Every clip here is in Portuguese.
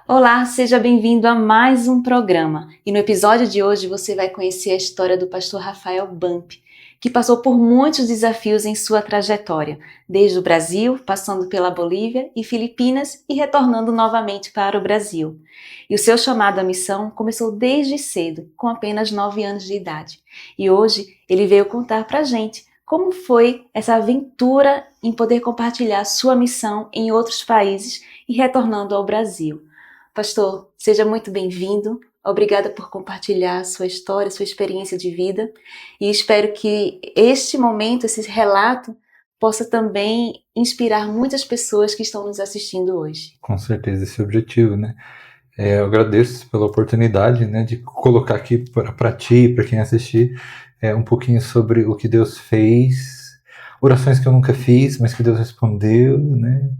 Olá, seja bem-vindo a mais um programa. E no episódio de hoje você vai conhecer a história do pastor Rafael Bump, que passou por muitos desafios em sua trajetória, desde o Brasil, passando pela Bolívia e Filipinas e retornando novamente para o Brasil. E o seu chamado à missão começou desde cedo, com apenas 9 anos de idade. E hoje ele veio contar pra gente como foi essa aventura em poder compartilhar sua missão em outros países e retornando ao Brasil. Pastor, seja muito bem-vindo. Obrigada por compartilhar sua história, sua experiência de vida. E espero que este momento, esse relato, possa também inspirar muitas pessoas que estão nos assistindo hoje. Com certeza, esse é o objetivo, né? Eu agradeço pela oportunidade, né, de colocar aqui para ti e para quem assistir um pouquinho sobre o que Deus fez, orações que eu nunca fiz, mas que Deus respondeu, né?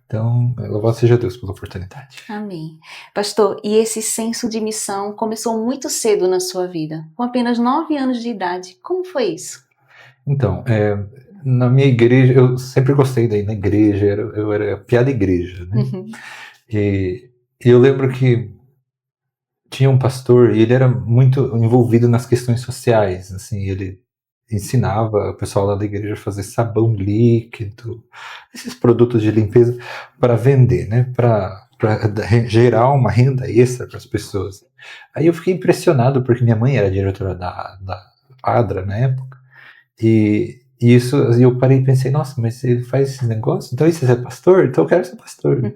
Então, louvado seja Deus pela oportunidade. Amém. Pastor, e esse senso de missão começou muito cedo na sua vida, com apenas 9 anos de idade. Como foi isso? Então, na minha igreja, eu sempre gostei daí na igreja, eu era piada igreja, né? Uhum. E eu lembro que tinha um pastor e ele era muito envolvido nas questões sociais, assim, ele ensinava o pessoal lá da igreja a fazer sabão líquido, esses produtos de limpeza para vender, né, para gerar uma renda extra para as pessoas. Aí eu fiquei impressionado porque minha mãe era diretora da ADRA na época e isso eu parei e pensei, nossa, mas ele faz esse negócio, então isso é pastor, então eu quero ser pastor.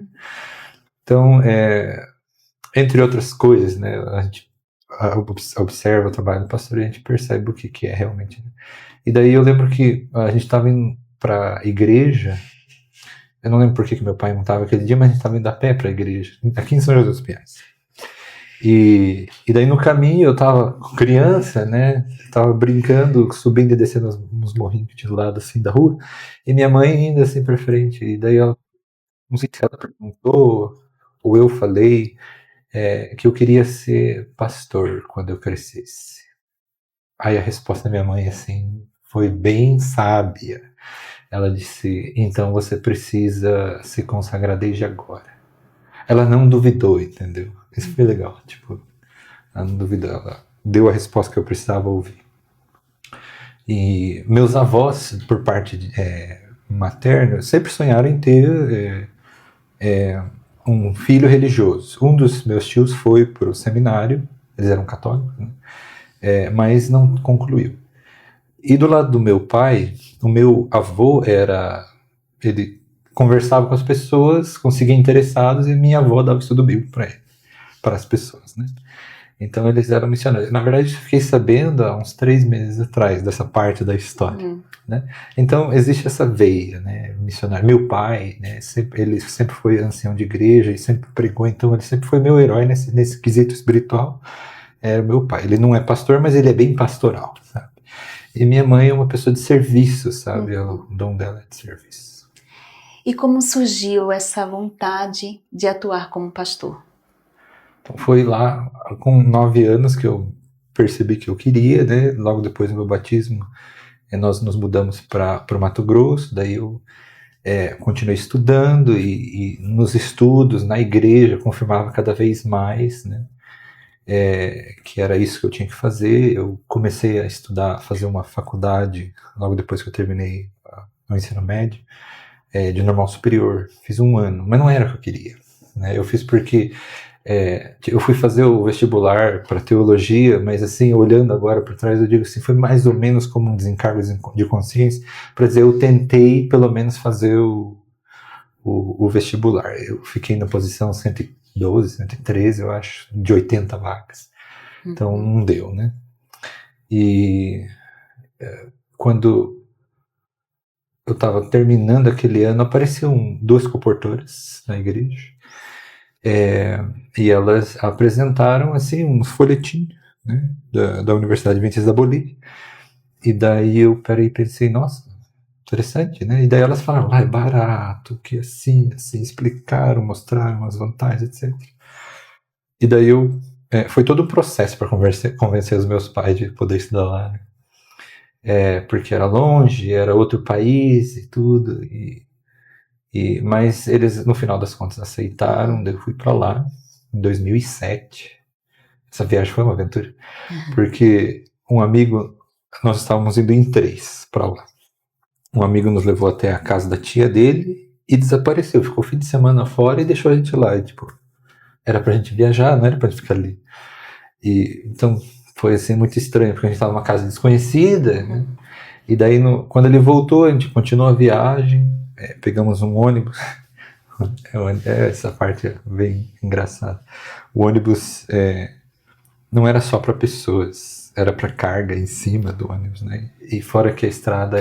Então entre outras coisas, né, a gente observa o trabalho do pastor e a gente percebe o que é realmente. E daí eu lembro que a gente estava indo para a igreja, eu não lembro por que meu pai não estava aquele dia, mas a gente estava indo a pé para a igreja, aqui em São José dos Pinhais. E daí no caminho eu estava criança, né, estava brincando, subindo e descendo uns morrinhos de lado assim da rua, e minha mãe indo assim para frente, e daí ela, não sei se ela perguntou, ou eu falei, que eu queria ser pastor quando eu crescesse. Aí a resposta da minha mãe, assim, foi bem sábia. Ela disse, então você precisa se consagrar desde agora. Ela não duvidou, entendeu? Isso foi legal, tipo, ela não duvidou, ela deu a resposta que eu precisava ouvir. E meus avós, por parte materna, sempre sonharam em ter um filho religioso. Um dos meus tios foi para o seminário, eles eram católicos, né? Mas não concluiu. E do lado do meu pai, o meu avô ele conversava com as pessoas, conseguia interessados e minha avó dava estudo bíblico para ele, para as pessoas, né? Então eles eram missionários. Na verdade, eu fiquei sabendo há uns 3 meses atrás dessa parte da história, né? Então existe essa veia, né, missionário. Meu pai, né, ele sempre foi ancião de igreja e sempre pregou, então ele sempre foi meu herói nesse quesito espiritual. Era o meu pai. Ele não é pastor, mas ele é bem pastoral, sabe? E minha mãe é uma pessoa de serviço, sabe? O dom dela é de serviço. E como surgiu essa vontade de atuar como pastor? Então foi lá com 9 anos que eu percebi que eu queria, né? Logo depois do meu batismo, nós nos mudamos para o Mato Grosso, daí eu continuei estudando e nos estudos, na igreja, confirmava cada vez mais, né? Que era isso que eu tinha que fazer. Eu comecei a estudar, fazer uma faculdade, logo depois que eu terminei o ensino médio, de normal superior. Fiz 1 ano, mas não era o que eu queria, né? Eu fiz porque eu fui fazer o vestibular para teologia, mas assim, olhando agora para trás, eu digo assim, foi mais ou menos como um desencargo de consciência, para dizer, eu tentei pelo menos fazer o vestibular. Eu fiquei na posição 112, 113, eu acho, de 80 vagas. Então não deu, né? E quando eu estava terminando aquele ano, apareceram 2 comportoras na igreja, e elas apresentaram assim uns folhetinhos, né, da Universidade Adventista da Bolívia. E daí eu pensei, nossa, interessante, né? E daí elas falaram, é barato, que assim, explicaram, mostraram as vantagens, etc. E daí foi todo um processo para convencer os meus pais de poder estudar lá, né? Porque era longe, era outro país e tudo, mas eles no final das contas aceitaram, daí eu fui para lá. em 2007. Essa viagem foi uma aventura, porque um amigo, nós estávamos indo em 3 para lá. Um amigo nos levou até a casa da tia dele e desapareceu, ficou o fim de semana fora e deixou a gente lá. E, tipo, era pra gente viajar, não era pra gente ficar ali. E então foi assim muito estranho, porque a gente estava numa casa desconhecida, né? E daí quando ele voltou, a gente continuou a viagem, pegamos um ônibus. Essa parte é bem engraçada. O ônibus não era só para pessoas, era para carga em cima do ônibus, né? E fora que a estrada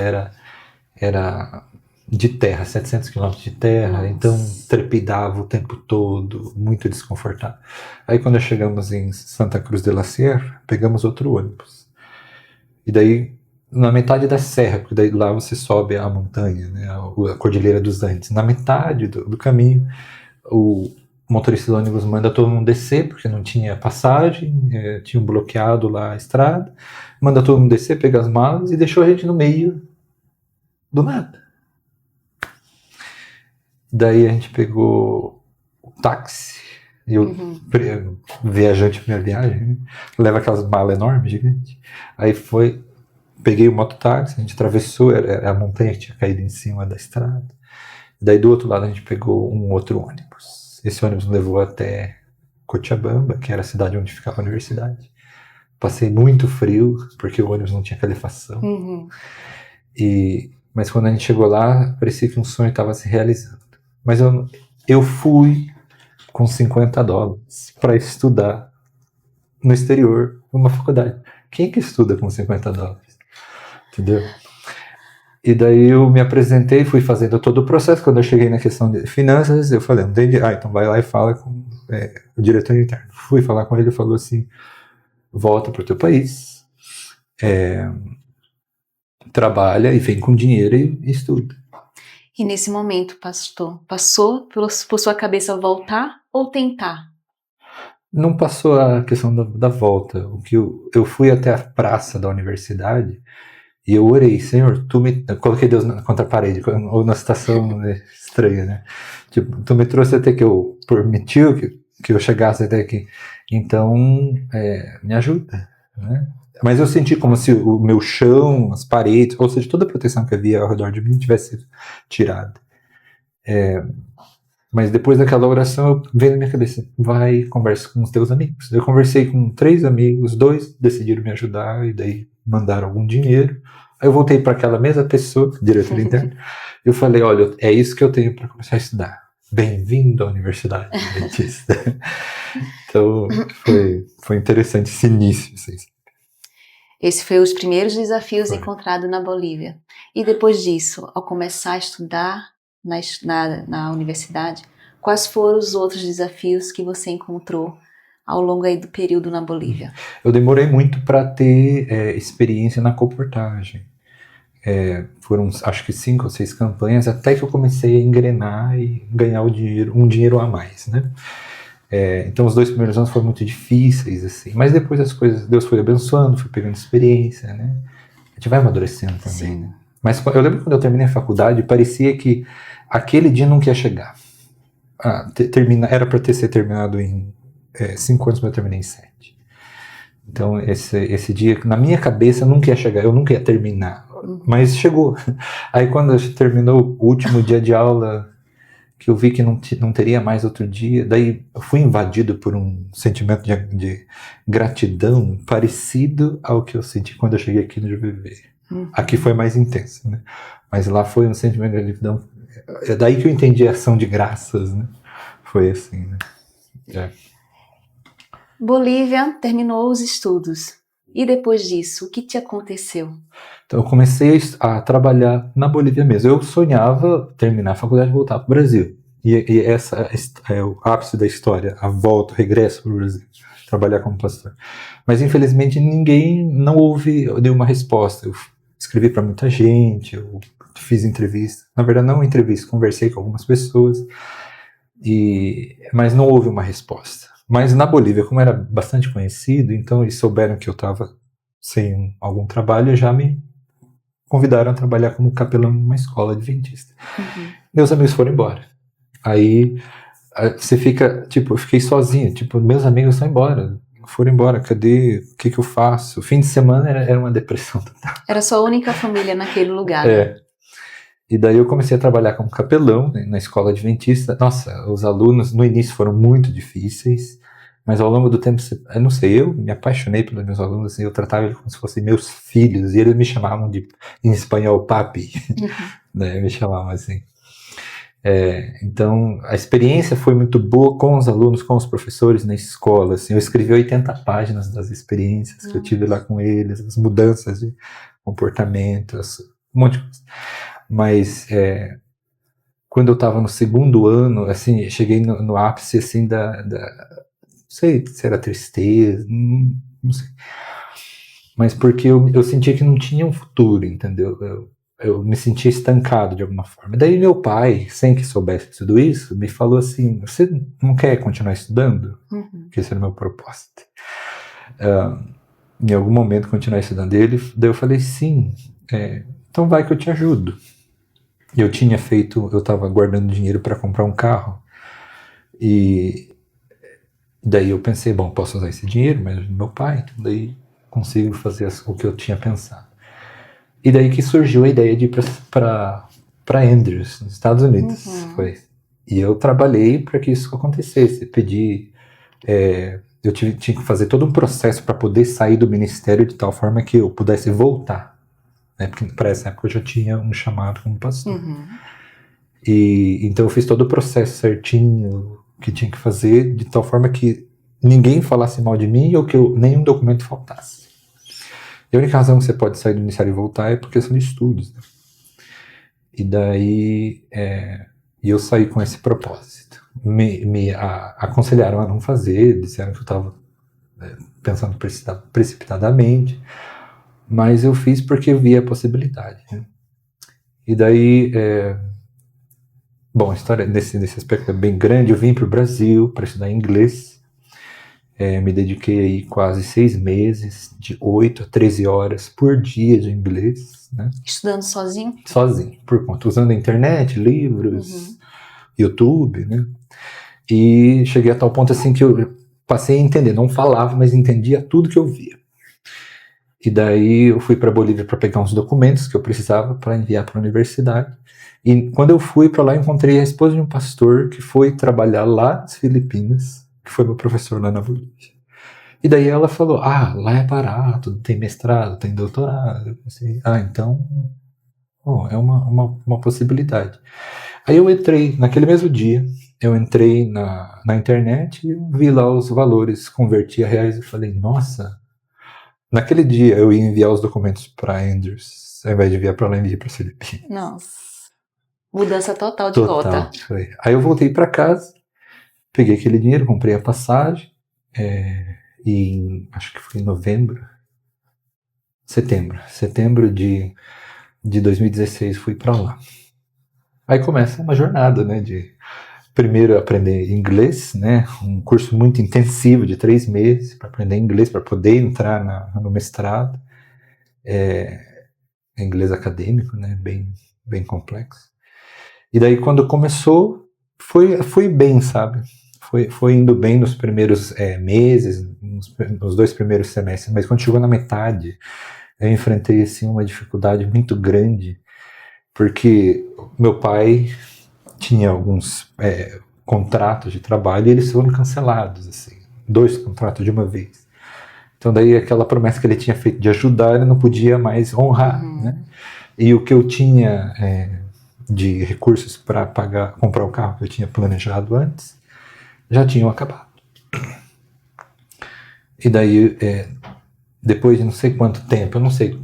era de terra, 700 quilômetros de terra. Nossa. Então trepidava o tempo todo, muito desconfortável. Aí quando chegamos em Santa Cruz de la Sierra, pegamos outro ônibus. E daí, na metade da serra, porque daí lá você sobe a montanha, né, a Cordilheira dos Andes. Na metade do caminho, o motorista do ônibus manda todo mundo descer, porque não tinha passagem, tinham bloqueado lá a estrada. Manda todo mundo descer, pegar as malas e deixou a gente no meio do nada. Daí a gente pegou o táxi, e eu, viajante primeira viagem, né? Leva aquelas malas enormes, gigantes. Aí peguei o mototáxi, a gente atravessou, era a montanha que tinha caído em cima da estrada. Daí do outro lado a gente pegou um outro ônibus. Esse ônibus me levou até Cochabamba, que era a cidade onde ficava a universidade. Passei muito frio, porque o ônibus não tinha calefação. Mas quando a gente chegou lá, parecia que um sonho estava se realizando. Mas eu fui com $50 para estudar no exterior, numa faculdade. Quem que estuda com $50? Entendeu? E daí eu me apresentei, fui fazendo todo o processo. Quando eu cheguei na questão de finanças, eu falei, não entendi. Então vai lá e fala com o diretor interno. Fui falar com ele, ele falou assim, volta para o teu país, trabalha e vem com dinheiro e estuda. E nesse momento, pastor, passou por sua cabeça voltar ou tentar? Não passou a questão da volta. O que eu fui até a praça da universidade e eu orei, Senhor, eu coloquei Deus contra a parede, ou na situação estranha, né? Tipo, tu me trouxe até que eu permitiu que eu chegasse até aqui. Então, me ajuda, né? Mas eu senti como se o meu chão, as paredes, ou seja, toda a proteção que havia ao redor de mim tivesse sido tirada. Mas depois daquela oração, veio na minha cabeça, vai e conversa com os teus amigos. Eu conversei com 3 amigos, 2 decidiram me ajudar e daí mandaram algum dinheiro. Aí eu voltei para aquela mesma pessoa, diretor interno, eu falei, olha, é isso que eu tenho para começar a estudar. Bem-vindo à Universidade Adventista. Então, foi interessante esse início. Esse foi os primeiros desafios encontrados na Bolívia. E depois disso, ao começar a estudar na universidade, quais foram os outros desafios que você encontrou ao longo aí do período na Bolívia? Eu demorei muito para ter experiência na comportagem. Foram, acho que 5 ou 6 campanhas, até que eu comecei a engrenar e ganhar um dinheiro a mais, né? Então os 2 primeiros anos foram muito difíceis, assim, mas depois as coisas, Deus foi abençoando, fui pegando experiência, né? A gente vai amadurecendo também, né? Mas eu lembro quando eu terminei a faculdade, parecia que aquele dia nunca ia chegar. Era para ser terminado em 5 anos, mas eu terminei em 7. Então esse dia, na minha cabeça, nunca ia chegar, eu nunca ia terminar, mas chegou. Aí quando terminou o último dia de aula, que eu vi que não teria mais outro dia, daí eu fui invadido por um sentimento de gratidão parecido ao que eu senti quando eu cheguei aqui no GVV. Aqui foi mais intenso, né? Mas lá foi um sentimento de gratidão. É daí que eu entendi a ação de graças, né? Foi assim, né? Bolívia terminou os estudos. E depois disso, o que te aconteceu? Então eu comecei a trabalhar na Bolívia mesmo. Eu sonhava terminar a faculdade e voltar para o Brasil. E essa é o ápice da história, a volta, o regresso para o Brasil, trabalhar como pastor. Mas infelizmente não houve nenhuma resposta. Eu escrevi para muita gente, eu fiz entrevista. Na verdade não entrevista, conversei com algumas pessoas, mas não houve uma resposta. Mas na Bolívia, como era bastante conhecido, então eles souberam que eu estava sem algum trabalho e já me convidaram a trabalhar como capelão numa escola adventista. Meus amigos foram embora. Aí você fica, tipo, eu fiquei sozinho, tipo, meus amigos estão embora, foram embora, cadê, o que eu faço? O fim de semana era uma depressão total. Era sua única família naquele lugar, né? E daí eu comecei a trabalhar como capelão, né, na escola adventista. Nossa, os alunos no início foram muito difíceis, mas ao longo do tempo, eu não sei, eu me apaixonei pelos meus alunos, assim, eu tratava eles como se fossem meus filhos, e eles me chamavam em espanhol, papi, né, me chamavam assim. Então, a experiência foi muito boa com os alunos, com os professores na escola. Assim, eu escrevi 80 páginas das experiências que eu tive lá com eles, as mudanças de comportamento, um monte de coisa. Mas quando eu estava no segundo ano, assim, cheguei no ápice assim não sei se era tristeza, não sei. Mas porque eu sentia que não tinha um futuro, entendeu? Eu me sentia estancado de alguma forma. Daí meu pai, sem que soubesse tudo isso, me falou assim, você não quer continuar estudando? Que esse era o meu propósito. Em algum momento continuar estudando ele. Daí eu falei, sim, então vai que eu te ajudo. Eu estava guardando dinheiro para comprar um carro. E daí eu pensei, bom, posso usar esse dinheiro, mas meu pai, então daí consigo fazer o que eu tinha pensado. E daí que surgiu a ideia de ir para Andrews, nos Estados Unidos. Foi. E eu trabalhei para que isso acontecesse. Eu tinha que fazer todo um processo para poder sair do ministério de tal forma que eu pudesse voltar. Né? Porque para essa época eu já tinha um chamado como pastor. E então eu fiz todo o processo certinho que tinha que fazer, de tal forma que ninguém falasse mal de mim ou que nenhum documento faltasse. E a única razão que você pode sair do ministério e voltar é por questão de estudos. Né? E daí eu saí com esse propósito. Me aconselharam a não fazer, disseram que eu estava pensando precipitadamente, mas eu fiz porque eu vi a possibilidade. Né? E daí, bom, a história nesse aspecto é bem grande. Eu vim para o Brasil para estudar inglês. Me dediquei aí quase 6 meses, de 8 a 13 horas por dia de inglês. Né? Estudando sozinho? Sozinho, por conta, usando a internet, livros, YouTube, né? E cheguei a tal ponto assim que eu passei a entender, não falava, mas entendia tudo que eu via. E daí eu fui para Bolívia para pegar uns documentos que eu precisava para enviar para a universidade. E quando eu fui para lá, encontrei a esposa de um pastor que foi trabalhar lá nas Filipinas, que foi meu professor lá na Bolívia. E daí ela falou, lá é barato, tem mestrado, tem doutorado. Eu pensei, então, é uma possibilidade. Aí eu entrei, naquele mesmo dia, eu entrei na internet e vi lá os valores, converti a reais e falei, nossa, naquele dia eu ia enviar os documentos para Andrews, ao invés de enviar para lá, enviei para Filipinas. Nossa, mudança total de rota. Foi. Aí eu voltei para casa, peguei aquele dinheiro, comprei a passagem, e acho que foi em setembro de 2016 fui para lá. Aí começa uma jornada, né, de primeiro aprender inglês, né, um curso muito intensivo de 3 meses para aprender inglês, para poder entrar no mestrado, inglês acadêmico, né, bem complexo. E daí quando começou, foi bem, sabe? Foi indo bem nos primeiros meses, nos 2 primeiros semestres, mas quando chegou na metade, eu enfrentei assim, uma dificuldade muito grande, porque meu pai tinha alguns contratos de trabalho e eles foram cancelados, assim, 2 contratos de uma vez. Então daí aquela promessa que ele tinha feito de ajudar, ele não podia mais honrar, né? E o que eu tinha de recursos para comprar o carro que eu tinha planejado antes, já tinham acabado. E daí, depois de não sei quanto tempo, eu não sei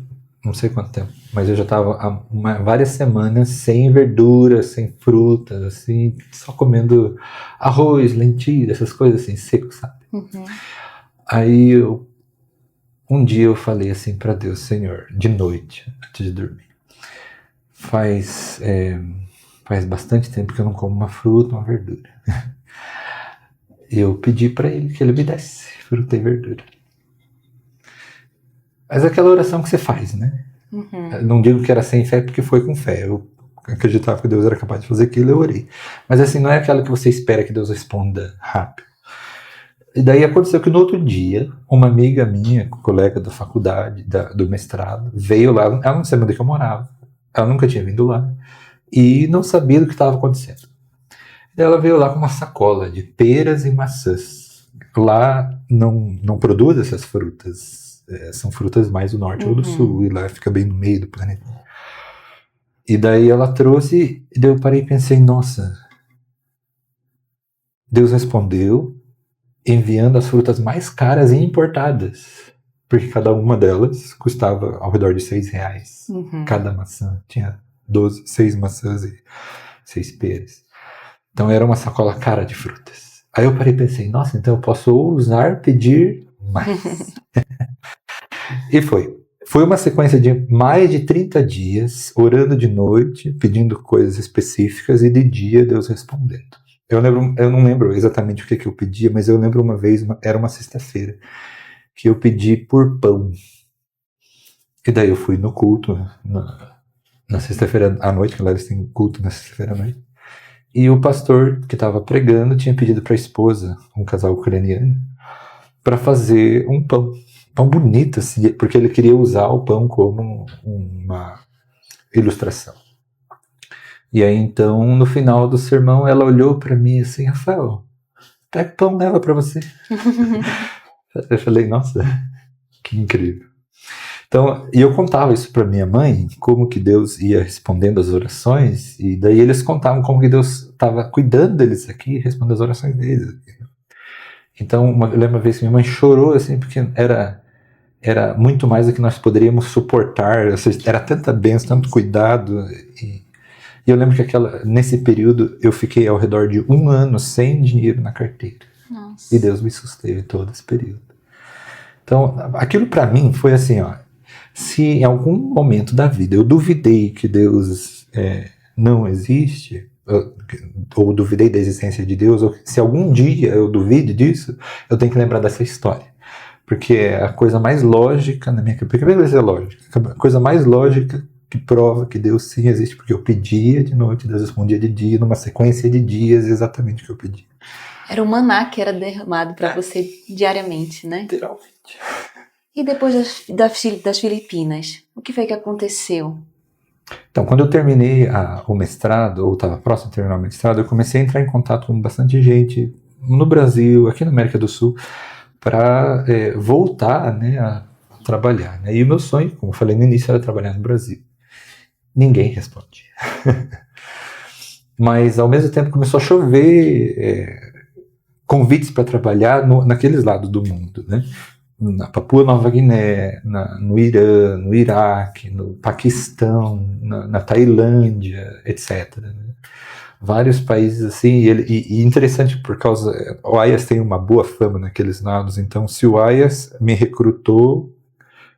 quanto tempo, mas eu já estava há várias semanas sem verduras, sem frutas, assim, só comendo arroz, lentilha, essas coisas assim, seco, sabe? Aí um dia eu falei assim para Deus, Senhor, de noite, antes de dormir, faz bastante tempo que eu não como uma fruta, uma verdura. Eu pedi para ele que ele me desse fruta e verdura. Mas aquela oração que você faz, né? Não digo que era sem fé porque foi com fé. Eu acreditava que Deus era capaz de fazer aquilo, eu orei. Mas assim, não é aquela que você espera que Deus responda rápido. E daí aconteceu que no outro dia, uma amiga minha, colega da faculdade, do mestrado, veio lá, ela não sabia onde que eu morava, ela nunca tinha vindo lá, e não sabia do que estava acontecendo. Ela veio lá com uma sacola de peras e maçãs. Lá não produz essas frutas, são frutas mais do norte ou do sul, e lá fica bem no meio do planeta. E daí ela trouxe, e daí eu parei e pensei, nossa, Deus respondeu enviando as frutas mais caras e importadas, porque cada uma delas custava ao redor de R$6. Cada maçã tinha 6 maçãs e 6 peras. Então era uma sacola cara de frutas. Aí eu parei e pensei, nossa, então eu posso ousar pedir mais. E foi uma sequência de mais de 30 dias, orando de noite, pedindo coisas específicas, e de dia Deus respondendo. Eu não lembro exatamente o que eu pedia, mas eu lembro uma vez, era uma sexta-feira, que eu pedi por pão. E daí eu fui no culto, na sexta-feira à noite, que lá eles têm culto na sexta-feira à noite. E o pastor que estava pregando tinha pedido para a esposa, um casal ucraniano, para fazer um pão bonito, assim, porque ele queria usar o pão como uma ilustração. E aí então, no final do sermão, ela olhou para mim assim, Rafael, pega o pão, leva para você. Eu falei, nossa, que incrível. Então, e eu contava isso para minha mãe, como que Deus ia respondendo as orações, e daí eles contavam como que Deus estava cuidando deles aqui, respondendo as orações deles aqui. Então, eu lembro uma vez que minha mãe chorou, assim, porque era muito mais do que nós poderíamos suportar, ou seja, era tanta bênção, tanto cuidado, e eu lembro que nesse período eu fiquei ao redor de 1 ano sem dinheiro na carteira. Nossa. E Deus me susteve todo esse período. Então, aquilo para mim foi assim, ó, se em algum momento da vida eu duvidei que Deus não existe, ou duvidei da existência de Deus, ou se algum dia eu duvide disso, eu tenho que lembrar dessa história. Porque é a coisa mais lógica na minha cabeça. Porque vai ser lógica. A coisa mais lógica que prova que Deus sim existe. Porque eu pedia de noite, Deus respondia de dia, numa sequência de dias, exatamente o que eu pedia. Era o maná que era derramado para você diariamente, né? Literalmente. E depois das Filipinas, o que foi que aconteceu? Então, quando eu terminei o mestrado, ou estava próximo de terminar o mestrado, eu comecei a entrar em contato com bastante gente no Brasil, aqui na América do Sul, para voltar, né, a trabalhar. Né? E o meu sonho, como eu falei no início, era trabalhar no Brasil. Ninguém respondia. Mas, ao mesmo tempo, começou a chover convites para trabalhar naqueles lados do mundo, né? Na Papua Nova Guiné, no Irã, no Iraque, no Paquistão, na Tailândia, etc. Né? Vários países assim, e interessante por causa, o Ayas tem uma boa fama naqueles lados, então se o Ayas me recrutou,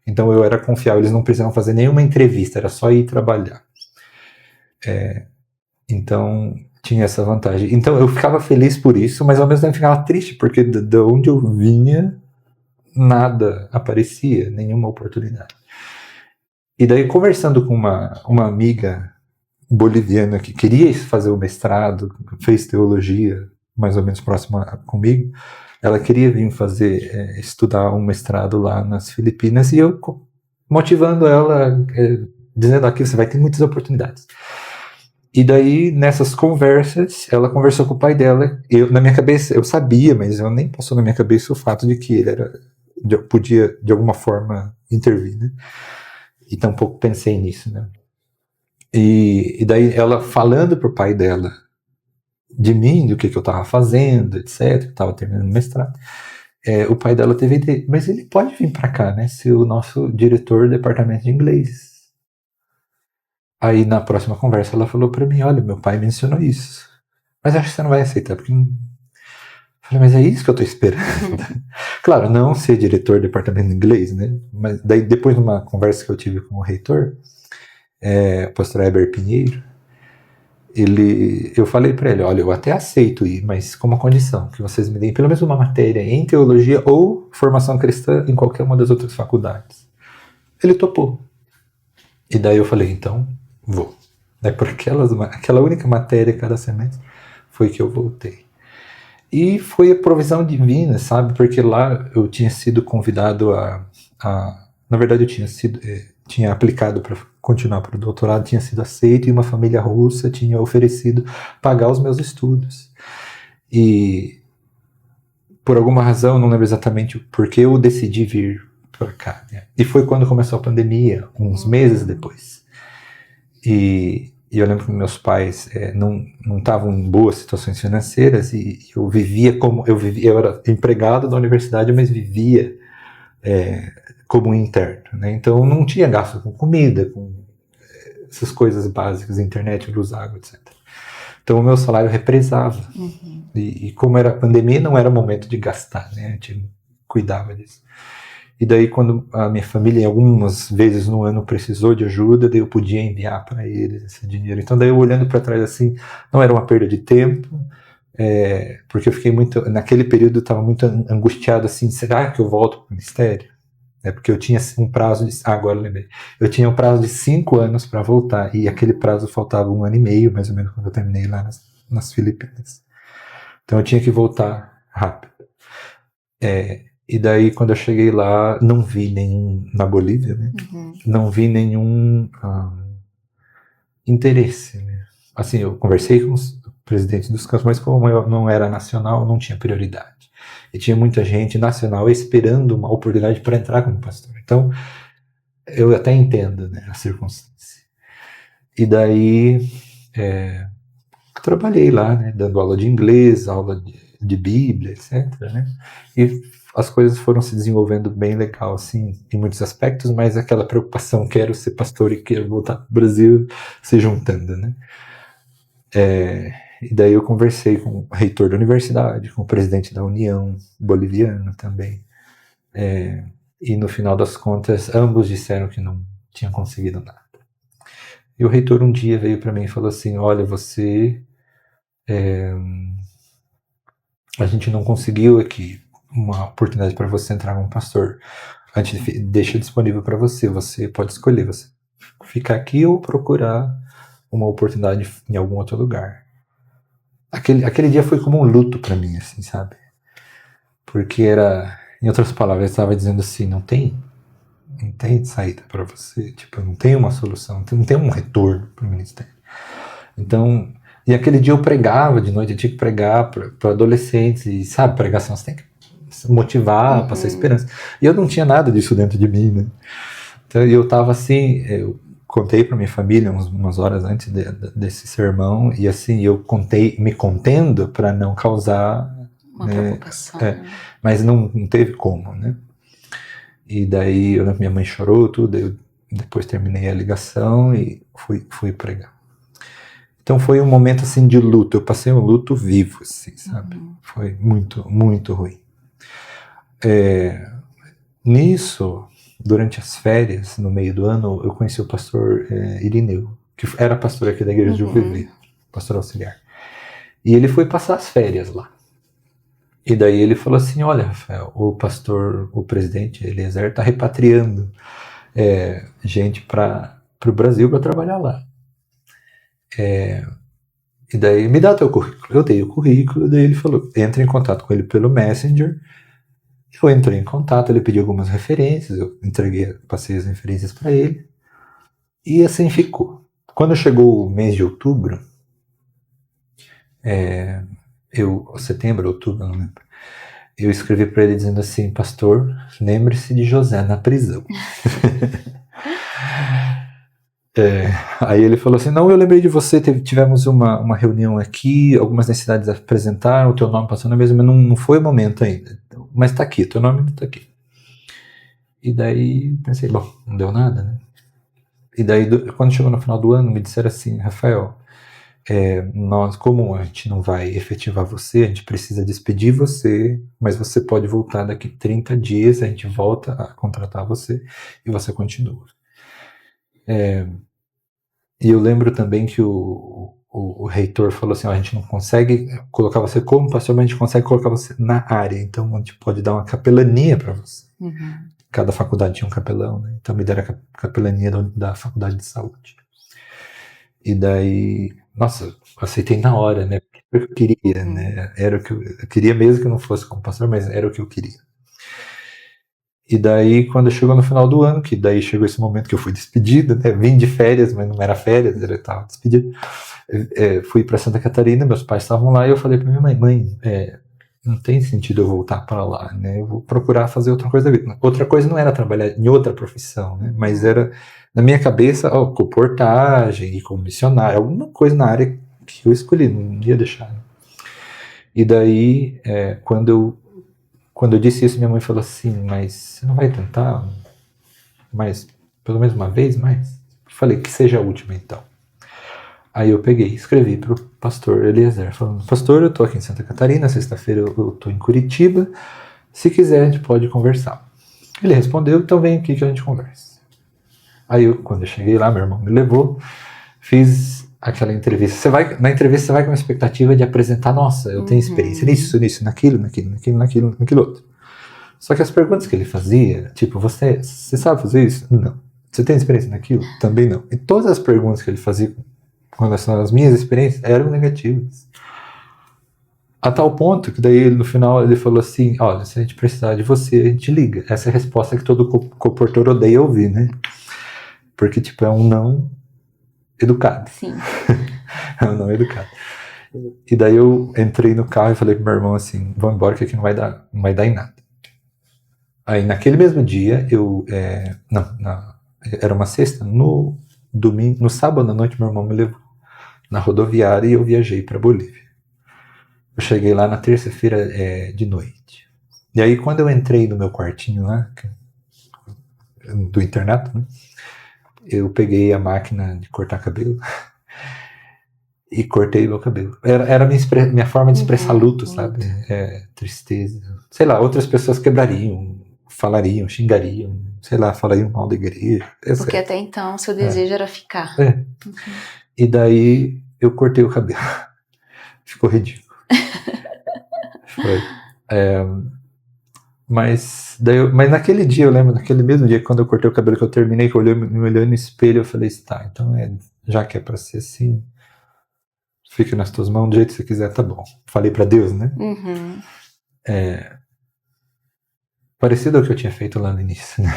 então eu era confiável, eles não precisavam fazer nenhuma entrevista, era só ir trabalhar. Então tinha essa vantagem. Então eu ficava feliz por isso, mas ao mesmo tempo ficava triste, porque de onde eu vinha, nada aparecia, nenhuma oportunidade. E daí, conversando com uma amiga boliviana que queria fazer o mestrado, fez teologia mais ou menos próxima comigo, ela queria vir estudar um mestrado lá nas Filipinas, e eu motivando ela, dizendo aqui, você vai ter muitas oportunidades. E daí, nessas conversas, ela conversou com o pai dela, na minha cabeça, eu sabia, mas eu nem passou na minha cabeça o fato de que ele podia, de alguma forma, intervir, né? E tampouco pensei nisso, né? E daí ela falando pro pai dela de mim, do que eu estava fazendo, etc, que estava terminando o mestrado, o pai dela teve ideia, mas ele pode vir para cá, né, ser o nosso diretor do departamento de inglês. Aí na próxima conversa ela falou para mim, olha, meu pai mencionou isso, mas acho que você não vai aceitar, porque... Eu falei, mas é isso que eu estou esperando. Claro, não ser diretor do departamento de inglês, né, mas daí depois de uma conversa que eu tive com o reitor, o pastor Heber Pinheiro, eu falei para ele, olha, eu até aceito ir, mas com uma condição, que vocês me deem pelo menos uma matéria em teologia ou formação cristã em qualquer uma das outras faculdades. Ele topou. E daí eu falei, então, vou. por aquela única matéria cada semestre, foi que eu voltei. E foi a provisão divina, sabe? Porque lá eu tinha sido convidado na verdade eu tinha aplicado para continuar para o doutorado, tinha sido aceito, e uma família russa tinha oferecido pagar os meus estudos. E por alguma razão, não lembro exatamente porque, eu decidi vir para cá, né? E foi quando começou a pandemia, uns meses depois. E eu lembro que meus pais não estavam em boas situações financeiras, e eu vivia eu era empregado da universidade, mas vivia como interno, né? Então eu não tinha gasto com comida, com essas coisas básicas, internet, luz, água, etc. Então o meu salário represava. E como era pandemia, não era momento de gastar, né? A gente cuidava disso. E daí, quando a minha família, algumas vezes no ano, precisou de ajuda, daí eu podia enviar para eles esse dinheiro. Então, daí eu olhando para trás assim, não era uma perda de tempo, porque eu fiquei naquele período eu estava muito angustiado assim, será que eu volto para o ministério? Porque eu tinha um prazo agora eu lembrei, eu tinha um prazo de 5 anos para voltar, e aquele prazo faltava 1 ano e meio, mais ou menos, quando eu terminei lá nas Filipinas. Então eu tinha que voltar rápido. E daí, quando eu cheguei lá, não vi na Bolívia, né? Não vi nenhum interesse, né? Assim, eu conversei com os presidentes dos campos, mas como eu não era nacional, não tinha prioridade. E tinha muita gente nacional esperando uma oportunidade para entrar como pastor. Então, eu até entendo, né, a circunstância. E daí, trabalhei lá, né, dando aula de inglês, aula de Bíblia, etc, né? E as coisas foram se desenvolvendo bem legal, assim, em muitos aspectos, mas aquela preocupação, quero ser pastor e quero voltar para o Brasil, se juntando, né? E daí eu conversei com o reitor da universidade, com o presidente da União Boliviana também. E no final das contas, ambos disseram que não tinham conseguido nada. E o reitor um dia veio para mim e falou assim, olha, a gente não conseguiu aqui uma oportunidade para você entrar como pastor. A gente deixa disponível para você. Você pode escolher, você ficar aqui ou procurar uma oportunidade em algum outro lugar. Aquele dia foi como um luto para mim, assim, sabe? Porque em outras palavras, ele estava dizendo assim, não tem saída para você, tipo, não tem uma solução, não tem um retorno para o ministério. Então, e aquele dia eu pregava de noite, eu tinha que pregar para adolescentes, e sabe, pregação você tem que motivar, passar esperança. E eu não tinha nada disso dentro de mim, né? Então eu estava assim, eu contei para minha família umas horas antes desse sermão, e assim, eu me contendo para não causar uma preocupação. Mas não teve como, né? E daí eu lembro que minha mãe chorou tudo, eu depois terminei a ligação e fui pregar. Então foi um momento assim de luto, eu passei um luto vivo, assim, sabe? Foi muito, muito ruim. Nisso, durante as férias, no meio do ano, eu conheci o pastor Irineu, que era pastor aqui da igreja de UVV, pastor auxiliar. E ele foi passar as férias lá. E daí ele falou assim, olha, Rafael, o presidente Eliezer está repatriando gente para o Brasil para trabalhar lá. E daí, me dá teu currículo. Eu dei o currículo, daí ele falou, entra em contato com ele pelo Messenger. Eu entrei em contato, ele pediu algumas referências, eu passei as referências para ele. E assim ficou. Quando chegou o mês de outubro, setembro, outubro, não lembro, eu escrevi para ele dizendo assim, pastor, lembre-se de José na prisão. Aí ele falou assim, não, eu lembrei de você, tivemos uma reunião aqui, algumas necessidades apresentaram, o teu nome passou na mesa, mas não foi o momento ainda. Mas tá aqui, teu nome tá aqui. E daí pensei, bom, não deu nada, né? E daí, quando chegou no final do ano, me disseram assim, Rafael, nós, como a gente não vai efetivar você, a gente precisa despedir você, mas você pode voltar daqui 30 dias, a gente volta a contratar você e você continua. E eu lembro também que o reitor falou assim, a gente não consegue colocar você como pastor, mas a gente consegue colocar você na área, então a gente pode dar uma capelania para você. Cada faculdade tinha um capelão, né? Então me deram a capelania da faculdade de saúde. E daí, nossa, aceitei na hora, né? Porque eu queria, né? Era o que eu queria, mesmo que não fosse como pastor, mas era o que eu queria. E daí, quando chegou no final do ano, que daí chegou esse momento que eu fui despedido, né? Vim de férias, mas não era férias, eu estava despedido. Fui para Santa Catarina, meus pais estavam lá, e eu falei para minha mãe, não tem sentido eu voltar para lá, né? Eu vou procurar fazer outra coisa da vida. Outra coisa não era trabalhar em outra profissão, né? Mas era, na minha cabeça, comportagem e como missionário, alguma coisa na área que eu escolhi, não ia deixar. Né? E daí, quando eu disse isso, minha mãe falou assim, mas você não vai tentar mais, pelo menos uma vez mais? Eu falei, que seja a última então. Aí eu peguei, escrevi pro pastor Eliezer, falando, pastor, eu tô aqui em Santa Catarina, sexta-feira eu tô em Curitiba, se quiser a gente pode conversar. Ele respondeu, então vem aqui que a gente conversa. Aí quando eu cheguei lá, meu irmão me levou, fiz aquela entrevista. Na entrevista você vai com uma expectativa de apresentar, nossa, eu tenho experiência nisso, naquilo outro. Só que as perguntas que ele fazia, tipo, você sabe fazer isso? Não. Você tem experiência naquilo? Também não. E todas as perguntas que ele fazia com relação às minhas experiências eram negativas. A tal ponto que daí no final ele falou assim, olha, se a gente precisar de você, a gente liga. Essa é a resposta que todo comportor odeia ouvir, né? Porque, tipo, é um não educado. Sim. É um não educado. E daí eu entrei no carro e falei pro meu irmão assim, vamos embora que aqui não vai dar em nada. Aí naquele mesmo dia, era uma sexta, no sábado à noite meu irmão me levou na rodoviária e eu viajei para Bolívia. Eu cheguei lá na terça-feira de noite. E aí quando eu entrei no meu quartinho lá, do internato, né, eu peguei a máquina de cortar cabelo e cortei meu cabelo. Era minha forma de expressar luto, sabe? Tristeza. Sei lá, outras pessoas quebrariam, falariam, xingariam, sei lá, falariam mal da igreja. Porque até então seu desejo era ficar. E daí eu cortei o cabelo. Ficou ridículo. Foi. Mas naquele dia, eu lembro, naquele mesmo dia, quando eu cortei o cabelo, que eu terminei, que eu me olhei no espelho, eu falei, tá, então já que é pra ser assim, fica nas tuas mãos, do jeito que você quiser, tá bom. Falei pra Deus, né? Parecido ao que eu tinha feito lá no início, né?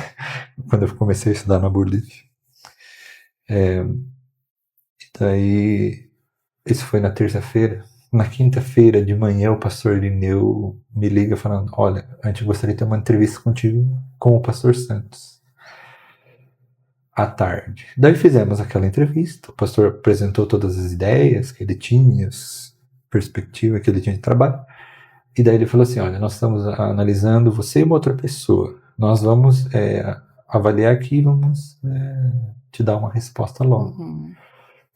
Quando eu comecei a estudar na Bolívia. Daí, isso foi na terça-feira. Na quinta-feira de manhã, o pastor Irineu me liga falando, olha, a gente gostaria de ter uma entrevista contigo com o pastor Santos. À tarde. Daí fizemos aquela entrevista, o pastor apresentou todas as ideias que ele tinha, as perspectivas que ele tinha de trabalho. E daí ele falou assim, olha, nós estamos analisando você e uma outra pessoa. Nós vamos avaliar aqui e vamos te dar uma resposta logo.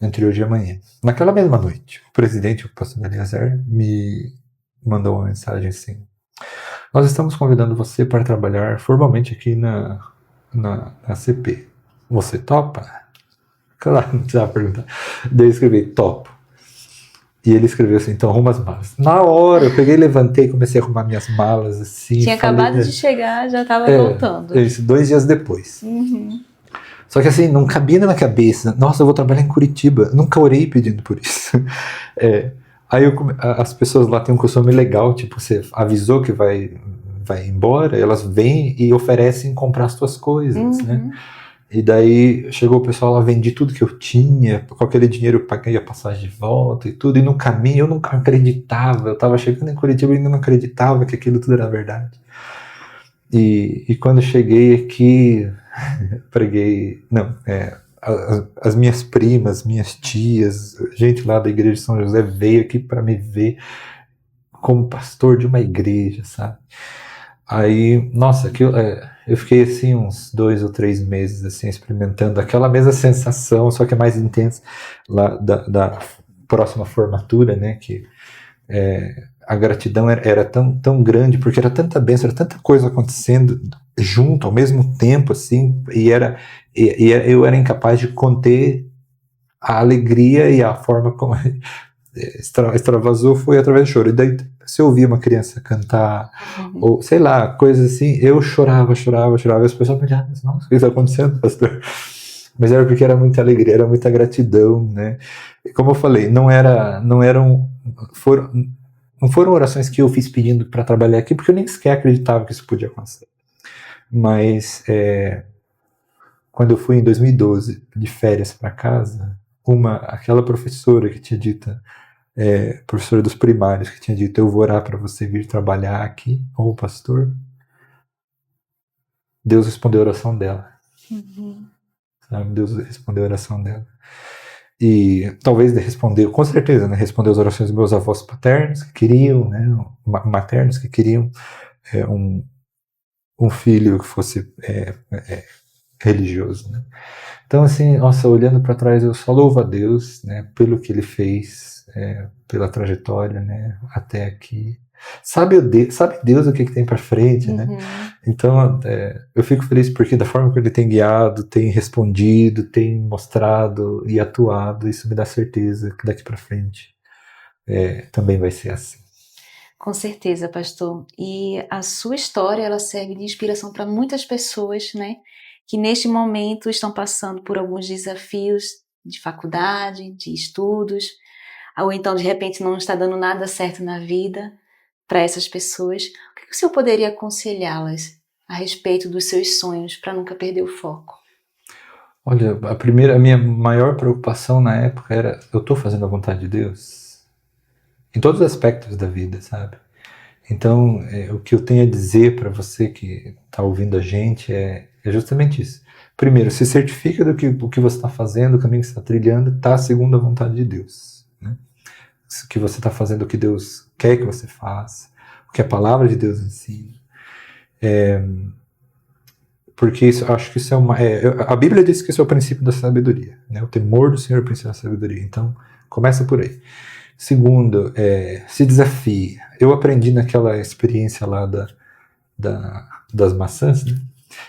Entre hoje e amanhã. Naquela mesma noite, o presidente, o pastor Eliezer, me mandou uma mensagem assim, nós estamos convidando você para trabalhar formalmente aqui na CP. Você topa? Claro, não precisava perguntar. Daí eu escrevi, topo. E ele escreveu assim, então arruma as malas. Na hora, eu peguei, levantei, comecei a arrumar minhas malas, assim. Tinha acabado de chegar, já estava voltando. Isso, 2 dias depois. Só que assim, não cabia na minha cabeça. Nossa, eu vou trabalhar em Curitiba. Eu nunca orei pedindo por isso. Aí as pessoas lá têm um costume legal, tipo, você avisou que vai embora, elas vêm e oferecem comprar as tuas coisas, né? E daí chegou o pessoal lá, vendi tudo que eu tinha, com aquele dinheiro eu paguei a passagem de volta e tudo, e no caminho eu nunca acreditava, eu tava chegando em Curitiba e ainda não acreditava que aquilo tudo era verdade. E quando eu cheguei aqui, preguei, as minhas primas, minhas tias, gente lá da igreja de São José veio aqui para me ver como pastor de uma igreja, sabe? Aí, nossa, eu fiquei assim uns 2 ou 3 meses assim, experimentando aquela mesma sensação, só que é mais intensa lá da próxima formatura, né? Que a gratidão era tão grande, porque era tanta bênção, era tanta coisa acontecendo junto, ao mesmo tempo, assim, e eu era incapaz de conter a alegria e a forma como extravasou foi através do choro. E daí, se eu ouvia uma criança cantar, ou sei lá, coisas assim, eu chorava, e as pessoas me diziam, nossa, o que está acontecendo, pastor? mas era porque era muita alegria, era muita gratidão, né? E como eu falei, não foram orações que eu fiz pedindo para trabalhar aqui, porque eu nem sequer acreditava que isso podia acontecer. Mas quando eu fui em 2012 de férias para casa, aquela professora que tinha dito, professora dos primários, que tinha dito, eu vou orar para você vir trabalhar aqui, ou pastor, Deus respondeu a oração dela. Uhum. Sabe? Deus respondeu a oração dela. E talvez respondeu, com certeza, né? Respondeu as orações dos meus avós paternos, que queriam, né? Maternos, que queriam um filho que fosse religioso, né? Então, assim, nossa, olhando para trás, eu só louvo a Deus, né? Pelo que Ele fez, pela trajetória, né? Até aqui. Sabe Deus o que tem para frente, né? Então, eu fico feliz porque da forma que Ele tem guiado, tem respondido, tem mostrado e atuado, isso me dá certeza que daqui para frente também vai ser assim. Com certeza, pastor. E a sua história, ela serve de inspiração para muitas pessoas, né? Que neste momento estão passando por alguns desafios de faculdade, de estudos, ou então de repente não está dando nada certo na vida para essas pessoas. O que o senhor poderia aconselhá-las a respeito dos seus sonhos para nunca perder o foco? Olha, a minha maior preocupação na época era, eu estou fazendo a vontade de Deus? Em todos os aspectos da vida, sabe? Então, o que eu tenho a dizer para você que está ouvindo a gente é justamente isso. Primeiro, se certifica do que o que você está fazendo, o caminho que você está trilhando, está segundo a vontade de Deus. Né? O que você está fazendo, o que Deus quer que você faça, o que a palavra de Deus ensina. Porque acho que isso a Bíblia diz que isso é o princípio da sabedoria. Né? O temor do Senhor é o princípio da sabedoria. Então, começa por aí. Segundo, se desafie. Eu aprendi naquela experiência lá das maçãs, né,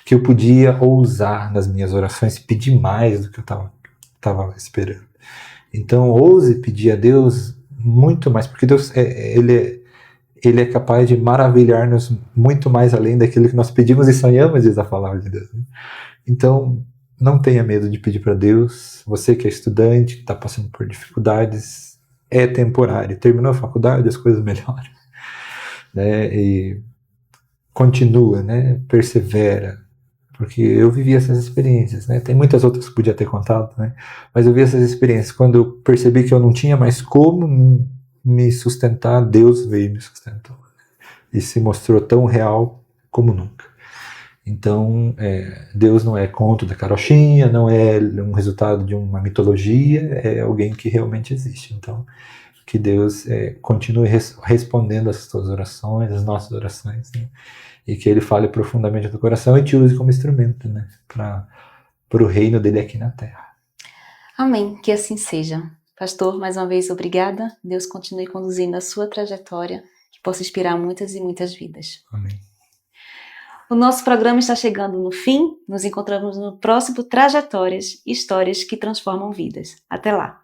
que eu podia ousar nas minhas orações, pedir mais do que eu estava esperando. Então, ouse pedir a Deus muito mais, porque Deus ele é capaz de maravilhar-nos muito mais além daquilo que nós pedimos e sonhamos, diz a palavra de Deus. Né? Então, não tenha medo de pedir para Deus. Você que é estudante, que está passando por dificuldades, é temporário. Terminou a faculdade, as coisas melhoram. Né? E continua, né? Persevera. Porque eu vivi essas experiências. Né? Tem muitas outras que podia ter contado, né? Mas eu vi essas experiências. Quando eu percebi que eu não tinha mais como me sustentar, Deus veio e me sustentou. E se mostrou tão real como nunca. Então, Deus não é conto da carochinha, não é um resultado de uma mitologia, é alguém que realmente existe. Então, que Deus continue respondendo as suas orações, as nossas orações, né? E que Ele fale profundamente do coração e te use como instrumento, né? Para o reino dele aqui na Terra. Amém, que assim seja. Pastor, mais uma vez, obrigada. Deus continue conduzindo a sua trajetória, que possa inspirar muitas e muitas vidas. Amém. O nosso programa está chegando no fim. Nos encontramos no próximo Trajetórias, Histórias que Transformam Vidas. Até lá!